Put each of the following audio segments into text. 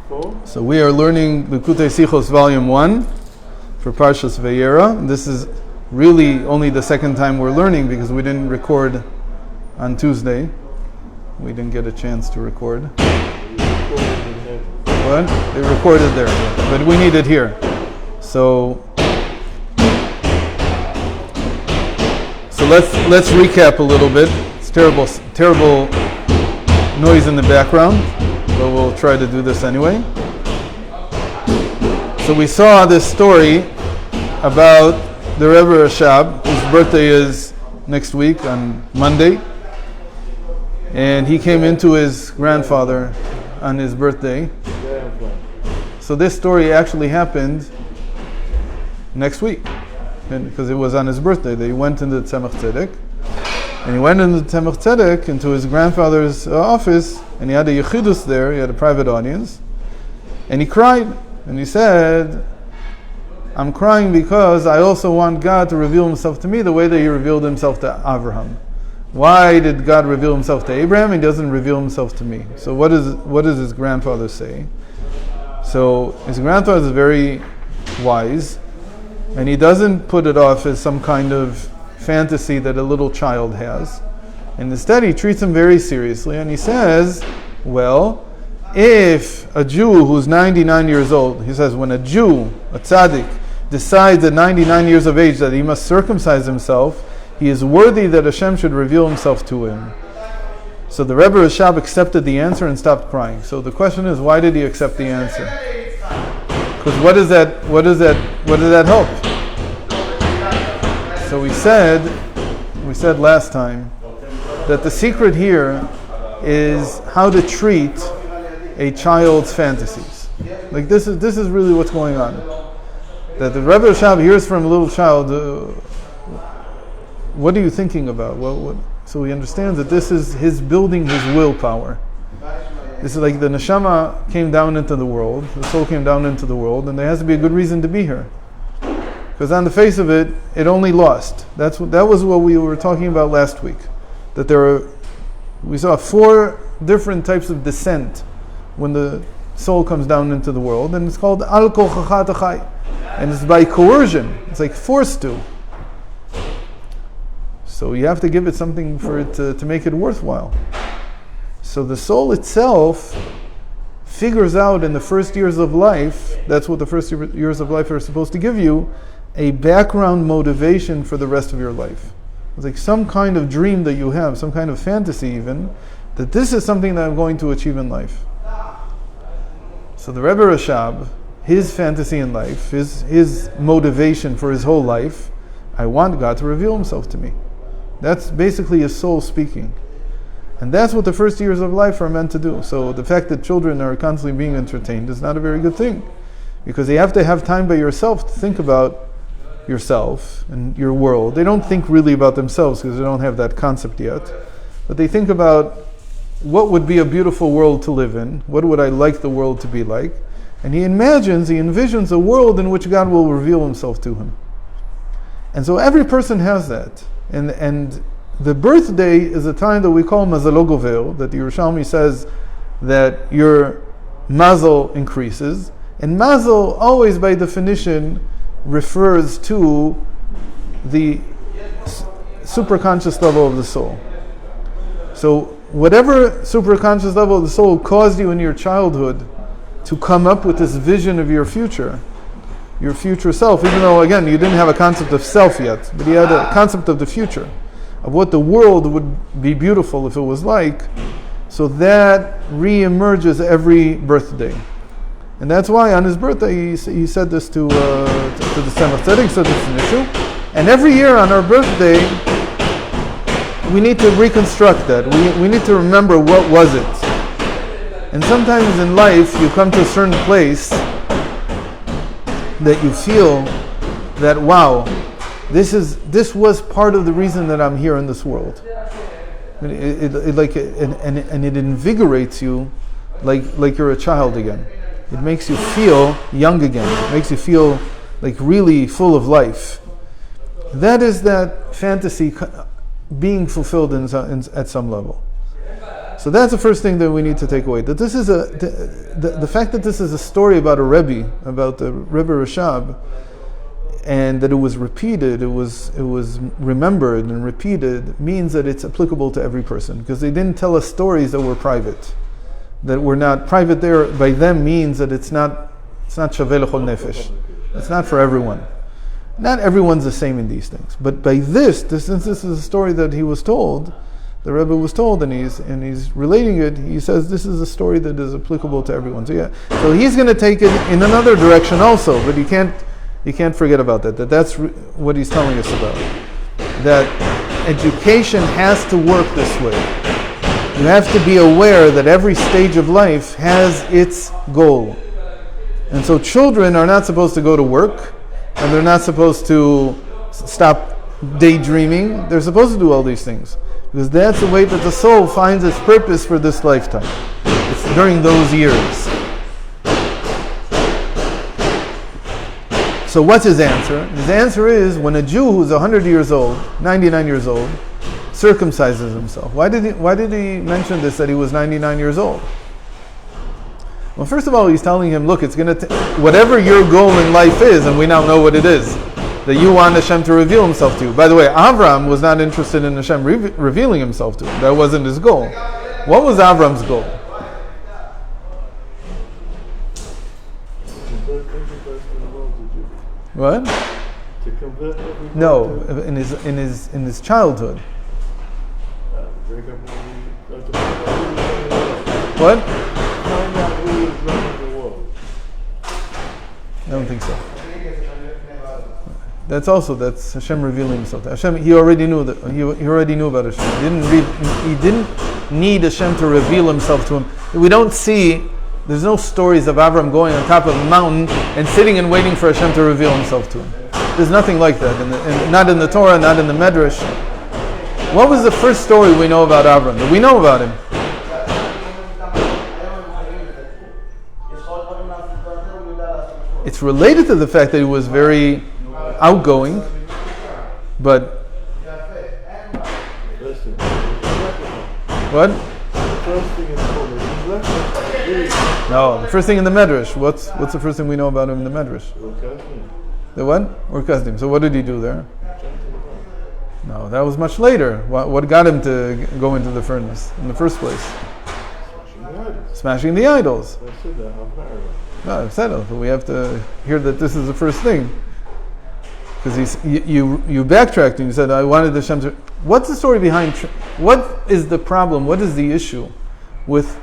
So we are learning Likkutei Sichot Volume 1 for Parshas Vayeira. And this is really only the second time we're learning because we didn't record on Tuesday. We didn't get a chance to record. What? They recorded there, but we need it here. So let's recap a little bit. It's terrible noise in the background, but we'll try to do this anyway. So we saw this story about the Rebbe Rashab, whose birthday is next week on Monday, and he came into his grandfather on his birthday. So this story actually happened next week, because it was on his birthday. They went into the Tzemach Tzedek, and he went into the Tzemach Tzedek, into his grandfather's office, and he had a yechidus there, he had a private audience, and he cried, and he said, I'm crying because I also want God to reveal himself to me the way that he revealed himself to Abraham. Why did God reveal himself to Abraham? He doesn't reveal himself to me. So what does his grandfather say? So his grandfather is very wise, and he doesn't put it off as some kind of fantasy that a little child has. And instead he treats him very seriously, and he says, well, if a Jew who's 99 years old, he says, when a Jew, a tzaddik, decides at 99 years of age that he must circumcise himself, he is worthy that Hashem should reveal himself to him. So the Rebbe Rashab accepted the answer and stopped crying. So the question is, why did he accept the answer? Because what does that help? So we said last time that the secret here is how to treat a child's fantasies. Like this is really what's going on. That the Rebbe Rashab hears from a little child, what are you thinking about? What? So he understands that this is his building his willpower. This is like the neshama came down into the world, the soul came down into the world, and there has to be a good reason to be here. Because on the face of it, it only lost. That was what we were talking about last week. That we saw 4 different types of descent when the soul comes down into the world, and it's called al kochacha tachai, and it's by coercion. It's like forced to. So you have to give it something for it to make it worthwhile. So the soul itself figures out in the first years of life, that's what the first years of life are supposed to give you, a background motivation for the rest of your life. It's like some kind of dream that you have, some kind of fantasy even, that this is something that I'm going to achieve in life. So the Rebbe Rashab, his fantasy in life, his motivation for his whole life, I want God to reveal himself to me. That's basically his soul speaking. And that's what the first years of life are meant to do. So the fact that children are constantly being entertained is not a very good thing. Because they have to have time by yourself to think about yourself and your world. They don't think really about themselves because they don't have that concept yet. But they think about what would be a beautiful world to live in? What would I like the world to be like? And he envisions a world in which God will reveal himself to him. And so every person has that. And the birthday is a time that we call Mazalo Gover, that the Yerushalmi says that your mazel increases. And mazel always by definition refers to the superconscious level of the soul. So whatever superconscious level of the soul caused you in your childhood to come up with this vision of your future self, even though, again, you didn't have a concept of self yet, but you had a concept of the future, of what the world would be beautiful if it was like, so that re-emerges every birthday. And that's why on his birthday, he said this to the Tzemach Tzedek, said this is an issue. And every year on our birthday, we need to reconstruct that. We need to remember what was it. And sometimes in life, you come to a certain place that you feel that, wow, this was part of the reason that I'm here in this world. And it invigorates you like you're a child again. It makes you feel young again. It makes you feel like really full of life. That is that fantasy being fulfilled at some level. So that's the first thing that we need to take away. That this is the fact that this is a story about a Rebbe, about the Rebbe Rashab, and that it was repeated, it was remembered and repeated, means that it's applicable to every person. Because they didn't tell us stories that were private. That were not private there by them means that it's not shaveh l'chol nefesh. It's not for everyone. Not everyone's the same in these things. But by this, since this is a story that he was told, the Rebbe was told, and he's relating it. He says this is a story that is applicable to everyone. So he's going to take it in another direction also. But you can't forget about that. That's what he's telling us about. That education has to work this way. You have to be aware that every stage of life has its goal. And so children are not supposed to go to work, and they're not supposed to stop daydreaming. They're supposed to do all these things. Because that's the way that the soul finds its purpose for this lifetime. It's during those years. So what's his answer? His answer is when a Jew who's 100 years old, 99 years old, circumcises himself. Why did he mention this, that he was 99 years old? Well, first of all, he's telling him, look, it's going to whatever your goal in life is, and we now know what it is, that you want Hashem to reveal himself to you. By the way, Avram was not interested in Hashem revealing himself to him. That wasn't his goal. What was Avram's goal? What? To convert everybody. No, in his childhood. What? Find out who is running the world. I don't think so. That's Hashem revealing himself. Hashem, he already knew that. He already knew about Hashem. He didn't need Hashem to reveal himself to him. We don't see. There's no stories of Avram going on top of a mountain and sitting and waiting for Hashem to reveal himself to him. There's nothing like that. Not in the Torah, not in the Medrash. What was the first story we know about Avram? That we know about him? It's related to the fact that he was very outgoing, but what? No, the first thing in the Medrash. What's the first thing we know about him in the Medrash? The what? Or Kasdim. So what did he do there? No, that was much later. What got him to go into the furnace in the first place? Smashing the idols. No, I've said it, but we have to hear that this is the first thing. Because you backtracked and you said, I wanted Hashem to... What's the story behind... What is the problem? What is the issue with...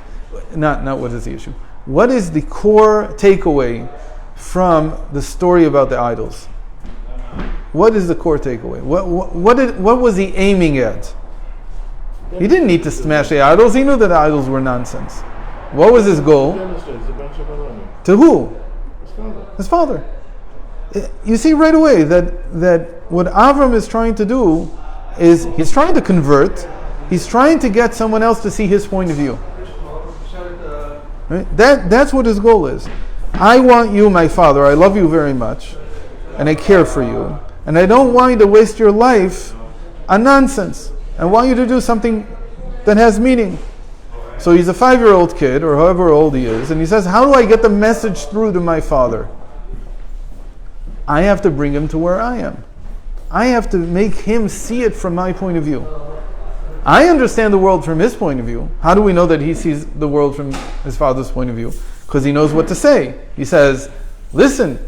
Not what is the issue. What is the core takeaway from the story about the idols? What is the core takeaway? What was he aiming at? He didn't need to smash the idols. He knew that the idols were nonsense. What was his goal? To who? His father. You see right away that what Avram is trying to do is he's trying to convert. He's trying to get someone else to see his point of view. Right? That's what his goal is. I want you, my father. I love you very much, and I care for you, and I don't want you to waste your life on nonsense. I want you to do something that has meaning. So he's a 5-year-old kid, or however old he is, and he says, how do I get the message through to my father? I have to bring him to where I am. I have to make him see it from my point of view. I understand the world from his point of view. How do we know that he sees the world from his father's point of view? Because he knows what to say. He says, listen,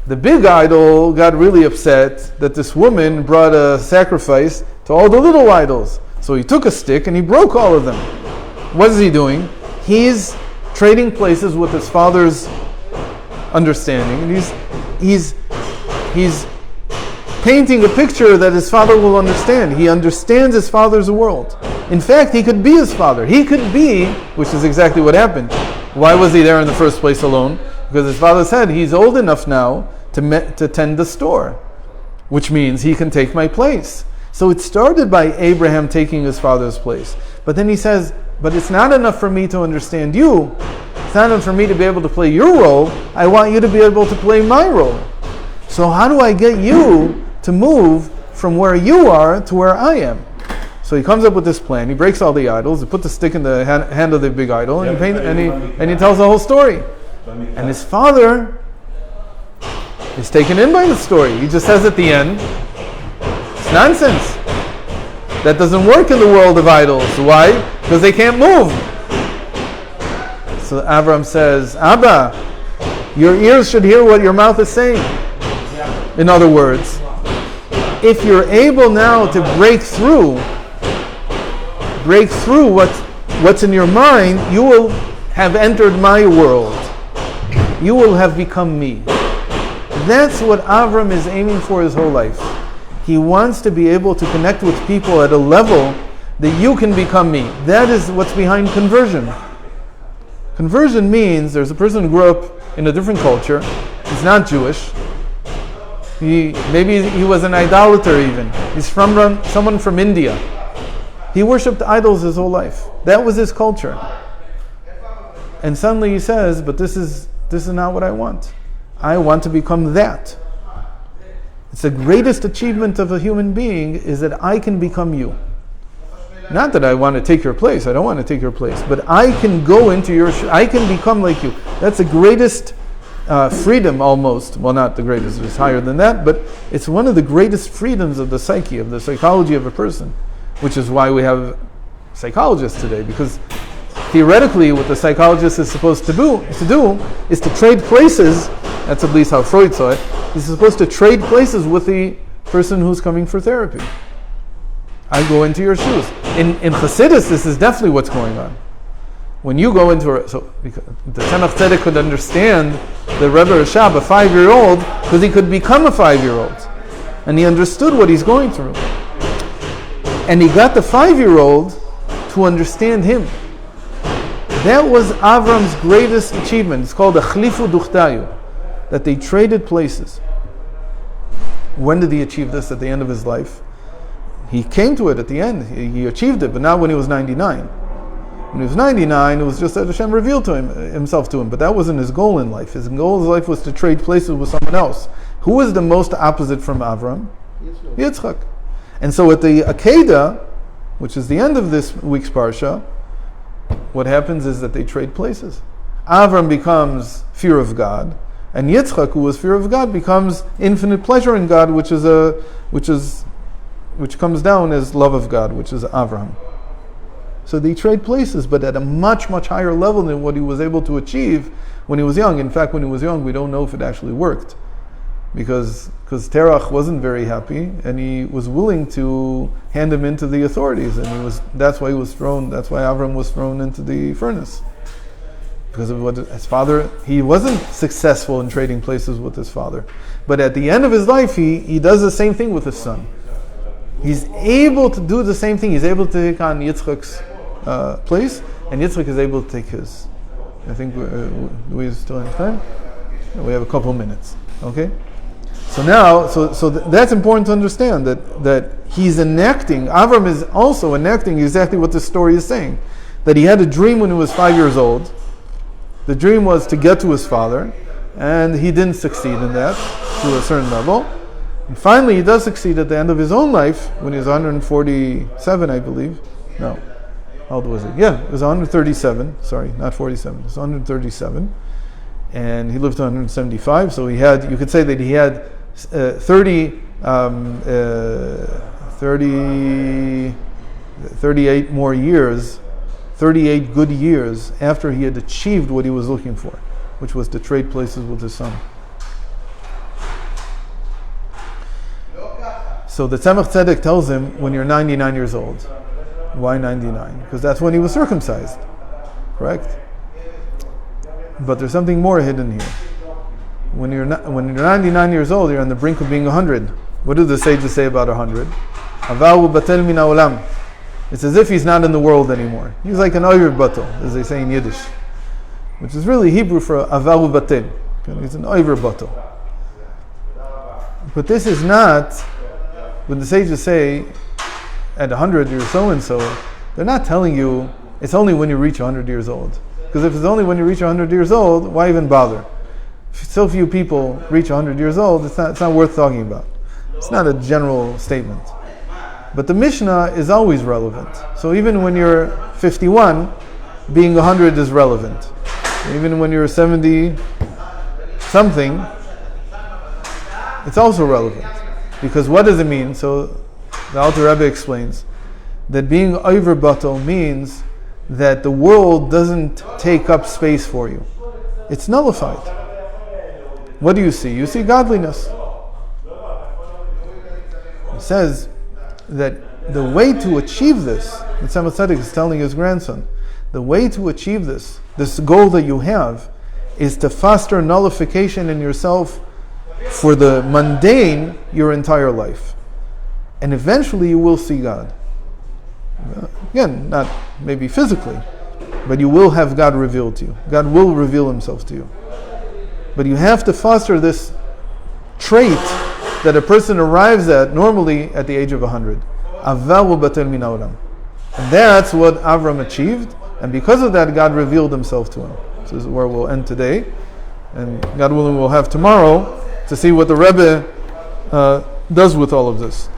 the big idol got really upset that this woman brought a sacrifice to all the little idols. So he took a stick and he broke all of them. What is he doing? He's trading places with his father's understanding. And he's painting a picture that his father will understand. He understands his father's world. In fact, he could be his father. He could be, which is exactly what happened. Why was he there in the first place alone? Because his father said, he's old enough now to tend the store, which means he can take my place. So it started by Abraham taking his father's place. But then he says, but it's not enough for me to understand you. It's not enough for me to be able to play your role. I want you to be able to play my role. So how do I get you to move from where you are to where I am? So he comes up with this plan. He breaks all the idols. He puts the stick in the hand of the big idol, and he tells the whole story. And his father is taken in by the story. He just says at the end, it's nonsense. That doesn't work in the world of idols. Why? Because they can't move. So Avram says, Abba, your ears should hear what your mouth is saying. In other words, if you're able now to break through what's in your mind, you will have entered my world. You will have become me. That's what Avram is aiming for his whole life. He wants to be able to connect with people at a level that you can become me. That is what's behind conversion. Conversion means there's a person who grew up in a different culture. He's not Jewish. Maybe he was an idolater even. He's from someone from India. He worshipped idols his whole life. That was his culture. And suddenly he says, but this is not what I want. I want to become that. It's the greatest achievement of a human being is that I can become you. Not that I want to take your place. I don't want to take your place. But I can go into your I can become like you. That's the greatest freedom almost. Well, not the greatest. It's higher than that. But it's one of the greatest freedoms of the psyche, of the psychology of a person. Which is why we have psychologists today. Because theoretically, what the psychologist is supposed to do is to trade places. That's at least how Freud saw it. He's supposed to trade places with the person who's coming for therapy. I go into your shoes. In Chassidus, this is definitely what's going on. When you go into the Tzemach Tzedek could understand the Rebbe Rashab, a 5-year-old, because he could become a 5-year-old. And he understood what he's going through. And he got the 5-year-old to understand him. That was Avram's greatest achievement. It's called the Chlifu Duchtayu, that they traded places. When did he achieve this? At the end of his life. He came to it at the end. He achieved it, but not when he was 99. When he was 99, it was just that Hashem revealed himself to him. But that wasn't his goal in life. His goal in life was to trade places with someone else. Who was the most opposite from Avram? Yitzchak. And so at the Akedah, which is the end of this week's Parsha, what happens is that they trade places. Avram becomes fear of God, and Yitzchak, who was fear of God, becomes infinite pleasure in God, which comes down as love of God, which is Avram. So they trade places, but at a much, much higher level than what he was able to achieve when he was young. In fact, when he was young, we don't know if it actually worked. Because Terach wasn't very happy, and he was willing to hand him into the authorities, and that's why Avram was thrown into the furnace. Because of what his father, he wasn't successful in trading places with his father. But at the end of his life, he does the same thing with his son. He's able to do the same thing. He's able to take on Yitzchak's place, and Yitzchak is able to take his. I think we still have time? We have a couple minutes. Okay? So now, that's important to understand, that he's enacting, Avram is also enacting exactly what this story is saying. That he had a dream when he was 5 years old. The dream was to get to his father, and he didn't succeed in that to a certain level. And finally, he does succeed at the end of his own life, when he was 147, I believe. No. How old was he? Yeah, it was 137. Sorry, not 47. It was 137. And he lived to 175, so you could say that he had 38 more years, 38 good years after he had achieved what he was looking for, which was to trade places with his son. So the Tzemach Tzedek tells him, when you're 99 years old. Why 99? Because that's when he was circumcised. Correct? But there's something more hidden here. When you're 99 years old, you're on the brink of being 100. What do the sages say about 100? Avahu batel min haolam. It's as if he's not in the world anymore. He's like an oiver batel, as they say in Yiddish, which is really Hebrew for avahu batel. He's an oiver batel. But this is not, when the sages say, at 100 you're so-and-so, they're not telling you it's only when you reach 100 years old. Because if it's only when you reach 100 years old, why even bother? If so few people reach 100 years old, it's not worth talking about. It's not a general statement. But the Mishnah is always relevant. So even when you're 51, being 100 is relevant. Even when you're 70 something, it's also relevant. Because what does it mean? So the Alter Rebbe explains that being over batel means that the world doesn't take up space for you. It's nullified. What do you see? You see godliness. He says that the way to achieve this, the Tzemach Tzedek is telling his grandson, the way to achieve this goal that you have, is to foster nullification in yourself for the mundane your entire life. And eventually you will see God. Again, not maybe physically, but you will have God revealed to you. God will reveal himself to you. But you have to foster this trait that a person arrives at normally at the age of 100. Aval u'batel min ha'olam. And that's what Avram achieved, and because of that, God revealed himself to him. This is where we'll end today, and God willing, we'll have tomorrow to see what the Rebbe does with all of this.